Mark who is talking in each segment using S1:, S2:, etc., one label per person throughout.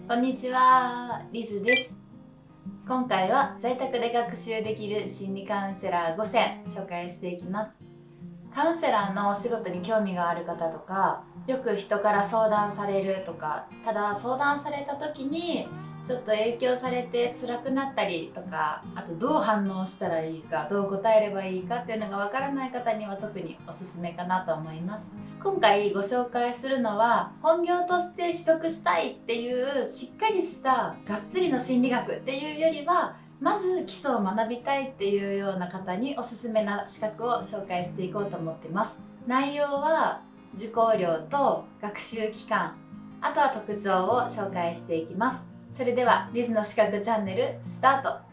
S1: こんにちは、リズです。今回は在宅で学習できる心理カウンセラー5選紹介していきます。カウンセラーのお仕事に興味がある方とか、よく人から相談されるとか、ただ相談された時にちょっと影響されて辛くなったりとか、あとどう反応したらいいか、どう答えればいいかっていうのがわからない方には特におすすめかなと思います。今回ご紹介するのは、本業として取得したいっていうしっかりしたがっつりの心理学っていうよりは、まず基礎を学びたいっていうような方におすすめな資格を紹介していこうと思ってます。内容は受講料と学習期間、あとは特徴を紹介していきます。それではリズの資格チャンネルスタート。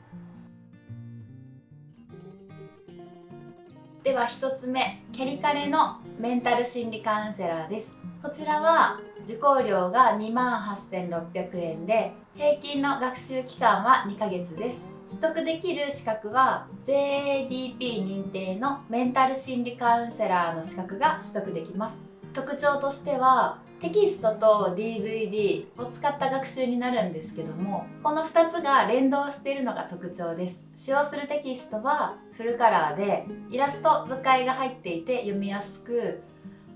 S1: では1つ目、キャリカレのメンタル心理カウンセラーです。こちらは受講料が28,600円で、平均の学習期間は2ヶ月です。取得できる資格は JADP 認定のメンタル心理カウンセラーの資格が取得できます。特徴としては、テキストと DVD を使った学習になるんですけども、この2つが連動しているのが特徴です。使用するテキストはフルカラーでイラスト図解が入っていて読みやすく、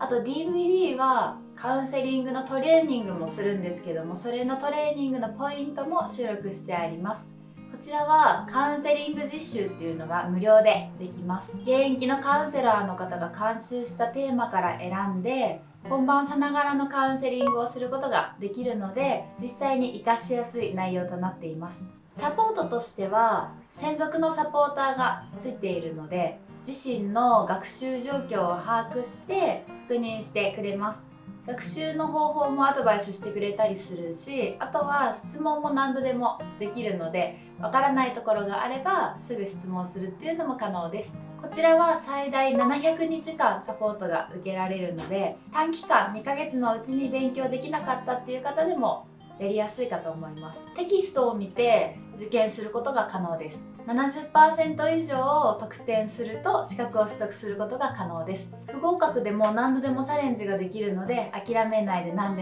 S1: あと DVD はカウンセリングのトレーニングもするんですけども、それのトレーニングのポイントも収録してあります。こちらはカウンセリング実習っていうのが無料でできます。現役のカウンセラーの方が監修したテーマから選んで、本番さながらのカウンセリングをすることができるので、実際に活かしやすい内容となっています。サポートとしては専属のサポーターがついているので、自身の学習状況を把握して確認してくれます。学習の方法もアドバイスしてくれたりするし、あとは質問も何度でもできるので、わからないところがあればすぐ質問するっていうのも可能です。こちらは最大700日間サポートが受けられるので、短期間2ヶ月のうちに勉強できなかったっていう方でもやりやすいかと思います。テキストを見て受験することが可能です。70% 以上得点すると資格を取得することが可能です。不合格でも何度でもチャレンジができるので、諦めないで何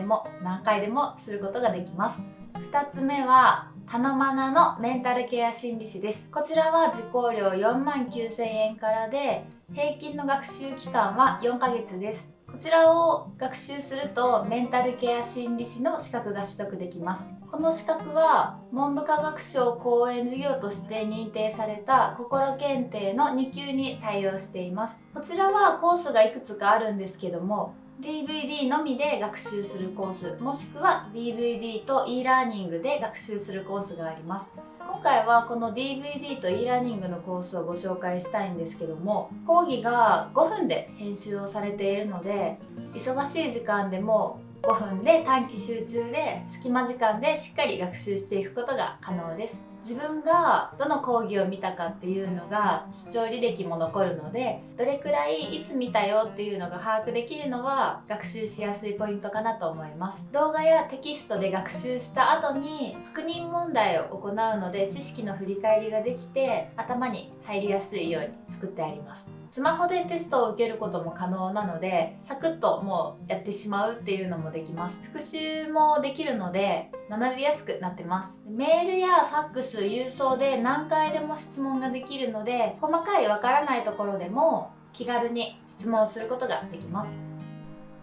S1: 回でもすることができます。2つ目はたのまなのメンタルケア心理師です。こちらは受講料49,000円からで、平均の学習期間は4ヶ月です。こちらを学習するとメンタルケア心理師の資格が取得できます。この資格は文部科学省講演事業として認定された心検定の2級に対応しています。こちらはコースがいくつかあるんですけども、DVD のみで学習するコース、もしくは DVD と e ラーニングで学習するコースがあります。今回はこの DVD と e ラーニングのコースをご紹介したいんですけども、講義が5分で編集をされているので、忙しい時間でも5分で短期集中で隙間時間でしっかり学習していくことが可能です。自分がどの講義を見たかっていうのが視聴履歴も残るので、どれくらいいつ見たよっていうのが把握できるのは学習しやすいポイントかなと思います。動画やテキストで学習した後に確認問題を行うので、知識の振り返りができて頭に入りやすいように作ってあります。スマホでテストを受けることも可能なので、サクッともうやってしまうっていうのもできます。復習もできるので学びやすくなってます。メールやファックス、郵送で何回でも質問ができるので、細かいわからないところでも気軽に質問することができます。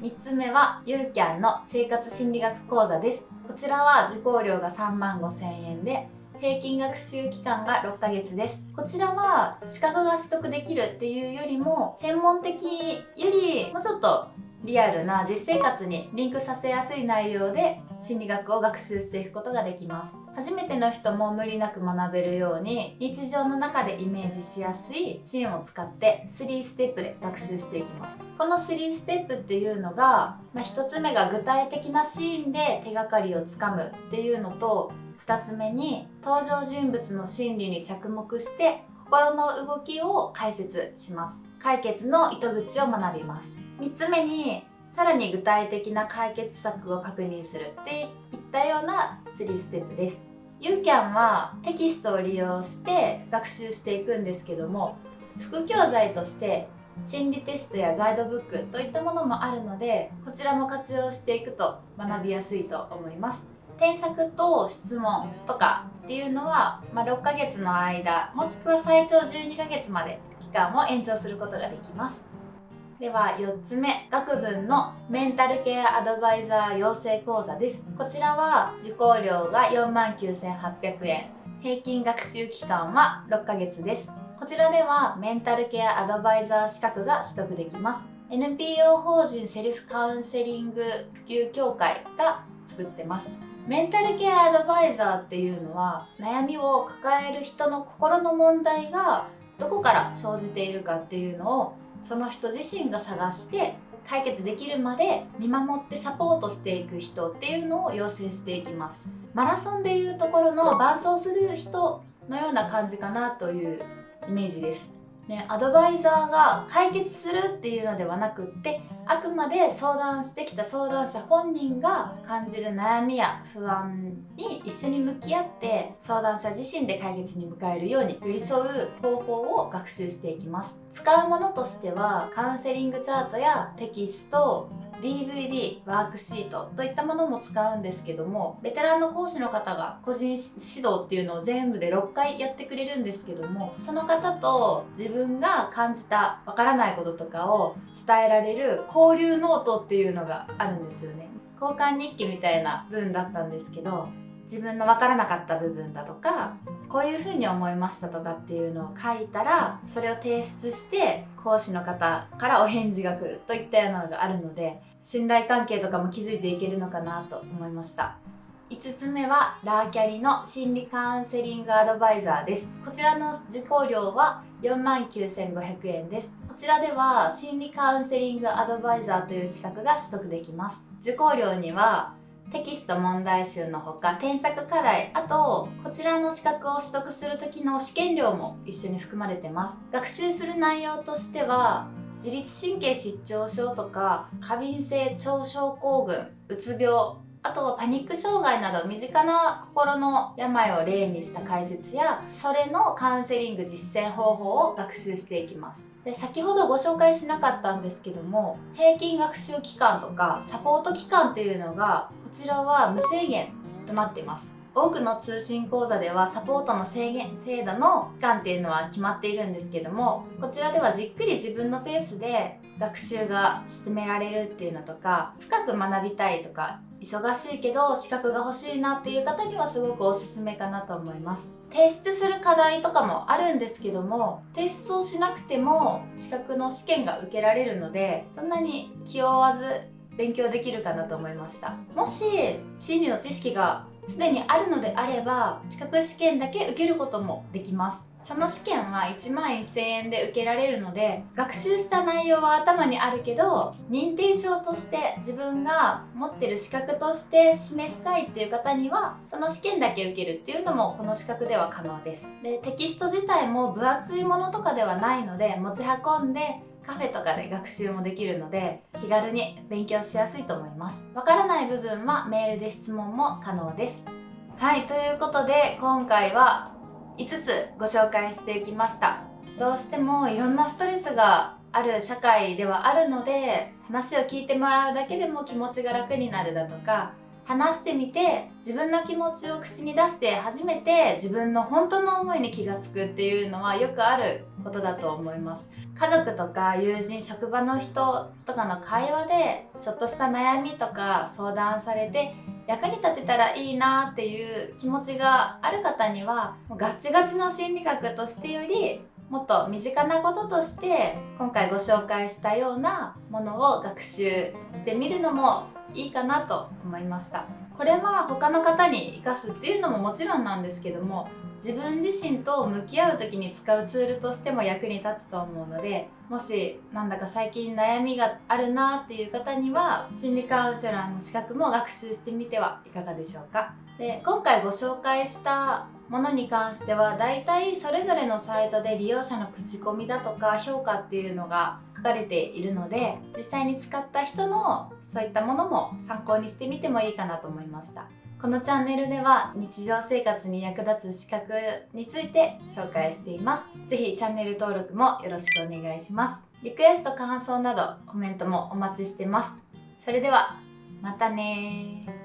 S1: 3つ目はユーキャンの生活心理学講座です。こちらは受講料が35,000円で、平均学習期間が6ヶ月です。こちらは資格が取得できるっていうよりも、専門的よりもうちょっとリアルな実生活にリンクさせやすい内容で心理学を学習していくことができます。初めての人も無理なく学べるように、日常の中でイメージしやすいシーンを使って3ステップで学習していきます。この3ステップっていうのが、1つ目が具体的なシーンで手がかりをつかむっていうのと、2つ目に登場人物の心理に着目して心の動きを解説します。解決の糸口を学びます。3つ目にさらに具体的な解決策を確認するっていったような3ステップです。ユーキャンはテキストを利用して学習していくんですけども、副教材として心理テストやガイドブックといったものもあるので、こちらも活用していくと学びやすいと思います。添削と質問とかっていうのは、6ヶ月の間もしくは最長12ヶ月まで期間を延長することができます。では4つ目、学文のメンタルケアアドバイザー養成講座です。こちらは受講料が49,800円、平均学習期間は6ヶ月です。こちらではメンタルケアアドバイザー資格が取得できます。 NPO 法人セルフカウンセリング普及協会が作ってます。メンタルケアアドバイザーっていうのは、悩みを抱える人の心の問題がどこから生じているかっていうのをその人自身が探して解決できるまで見守ってサポートしていく人っていうのを養成していきます。マラソンでいうところの伴走する人のような感じかなというイメージです。アドバイザーが解決するっていうのではなくって、あくまで相談してきた相談者本人が感じる悩みや不安に一緒に向き合って相談者自身で解決に向かえるように寄り添う方法を学習していきます。使うものとしてはカウンセリングチャートやテキスト、DVD、ワークシートといったものも使うんですけども、ベテランの講師の方が個人指導っていうのを全部で6回やってくれるんですけども、その方と自分が感じたわからないこととかを伝えられる交流ノートっていうのがあるんですよね。交換日記みたいな文だったんですけど、自分のわからなかった部分だとか、こういうふうに思いましたとかっていうのを書いたら、それを提出して講師の方からお返事が来るといったようなのがあるので、信頼関係とかも築いていけるのかなと思いました。5つ目はラーキャリの心理カウンセリングアドバイザーです。こちらの受講料は49,500円です。こちらでは心理カウンセリングアドバイザーという資格が取得できます。受講料にはテキスト問題集のほか添削課題、あとこちらの資格を取得する時の試験料も一緒に含まれてます。学習する内容としては自律神経失調症とか過敏性腸症候群、うつ病、あとはパニック障害など身近な心の病を例にした解説や、それのカウンセリング実践方法を学習していきます。で、先ほどご紹介しなかったんですけども、平均学習期間とかサポート期間っていうのがこちらは無制限となっています。多くの通信講座ではサポートの制度の期間っていうのは決まっているんですけども、こちらではじっくり自分のペースで学習が進められるっていうのとか、深く学びたいとか忙しいけど資格が欲しいなっていう方にはすごくおすすめかなと思います。提出する課題とかもあるんですけども、提出をしなくても資格の試験が受けられるので、そんなに気負わず勉強できるかなと思いました。もし心理の知識がすでにあるのであれば、資格試験だけ受けることもできます。その試験は11,000円で受けられるので、学習した内容は頭にあるけど、認定証として自分が持ってる資格として示したいっていう方には、その試験だけ受けるっていうのもこの資格では可能です。で、テキスト自体も分厚いものとかではないので、持ち運んでカフェとかで学習もできるので、気軽に勉強しやすいと思います。わからない部分はメールで質問も可能です。はい、ということで今回は5つご紹介していきました。どうしてもいろんなストレスがある社会ではあるので、話を聞いてもらうだけでも気持ちが楽になるだとか、話してみて自分の気持ちを口に出して初めて自分の本当の思いに気がつくっていうのはよくあることだと思います。家族とか友人、職場の人とかの会話でちょっとした悩みとか相談されて役に立てたらいいなっていう気持ちがある方には、もうガチガチの心理学としてよりもっと身近なこととして今回ご紹介したようなものを学習してみるのもいいかなと思いました。これは他の方に生かすっていうのももちろんなんですけども、自分自身と向き合う時に使うツールとしても役に立つと思うので、もしなんだか最近悩みがあるなっていう方には心理カウンセラーの資格も学習してみてはいかがでしょうか。で、今回ご紹介したものに関してはだいたいそれぞれのサイトで利用者の口コミだとか評価っていうのが書かれているので、実際に使った人のそういったものも参考にしてみてもいいかなと思いました。このチャンネルでは日常生活に役立つ資格について紹介しています。ぜひチャンネル登録もよろしくお願いします。リクエスト、感想などコメントもお待ちしてます。それではまたね。